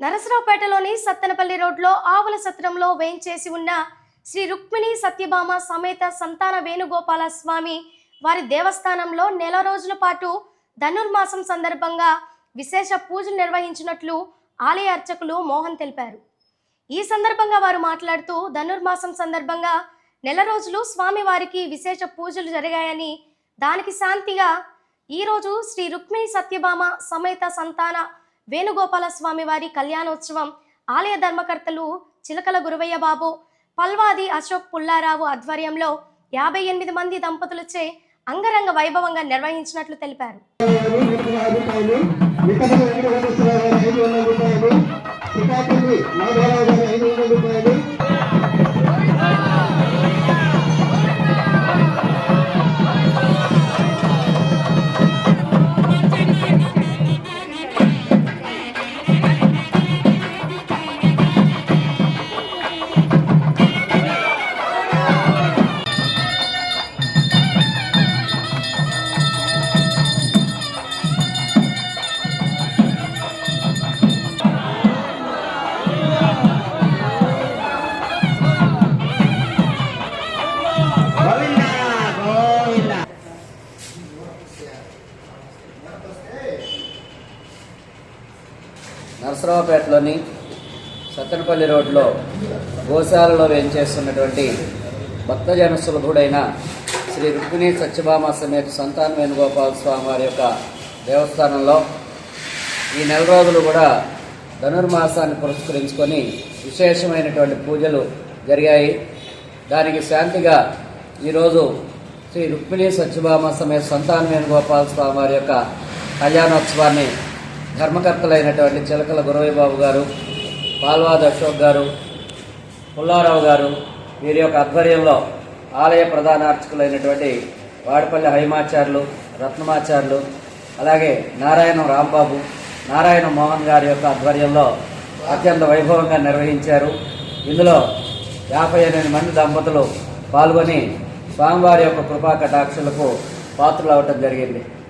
నరసరావుపేటలోని సత్తెనపల్లి రోడ్లో ఆవుల సత్రంలో వేంచేసి ఉన్న శ్రీ రుక్మిణి సత్యభామ సమేత సంతాన వేణుగోపాల స్వామి వారి దేవస్థానంలో నెల రోజుల పాటు ధనుర్మాసం సందర్భంగా విశేష పూజలు నిర్వహించినట్లు ఆలయ అర్చకులు మోహన్ తెలిపారు. ఈ సందర్భంగా వారు మాట్లాడుతూ ధనుర్మాసం సందర్భంగా నెల రోజులు స్వామివారికి విశేష పూజలు జరిగాయని, దానికి శాంతిగా ఈరోజు శ్రీ రుక్మిణి సత్యభామ సమేత సంతాన వేణుగోపాల స్వామి వారి కళ్యాణోత్సవం ఆలయ ధర్మకర్తలు చిలకల గురవయ్య బాబు, పల్వాది అశోక్ పుల్లారావు ఆధ్వర్యంలో 58 మంది దంపతులచే అంగరంగ వైభవంగా నిర్వహించినట్లు తెలిపారు. నరసరావుపేటలోని సత్తెనపల్లి రోడ్లో గోశాలలో వేంచేస్తున్నటువంటి భక్తజన సులభుడైన శ్రీ రుక్మిణి సత్యభామ సమేత సంతాన వేణుగోపాల స్వామి వారి యొక్క దేవస్థానంలో ఈ నెల రోజులు కూడా ధనుర్మాసాన్ని పురస్కరించుకొని విశేషమైనటువంటి పూజలు జరిగాయి. దానికి శాంతిగా ఈరోజు శ్రీ రుక్మిణి సత్యభామ సమేత సంతాన వేణుగోపాల స్వామి వారి యొక్క కళ్యాణోత్సవాన్ని ధర్మకర్తలైనటువంటి చిలకల గురవయ్య బాబు గారు, పాల్వాది అశోక్ గారు, పుల్లారావు గారు వీరి యొక్క ఆధ్వర్యంలో ఆలయ ప్రధాన అర్చకులైనటువంటి వాడిపల్లి హైమాచార్యులు, రత్నమాచార్యులు, అలాగే నారాయణ రాంబాబు, నారాయణ మోహన్ గారి యొక్క ఆధ్వర్యంలో అత్యంత వైభవంగా నిర్వహించారు. ఇందులో 58 మంది దంపతులు పాల్గొని స్వామివారి యొక్క కృపా కటాక్షలకు పాత్రలు అవ్వటం జరిగింది.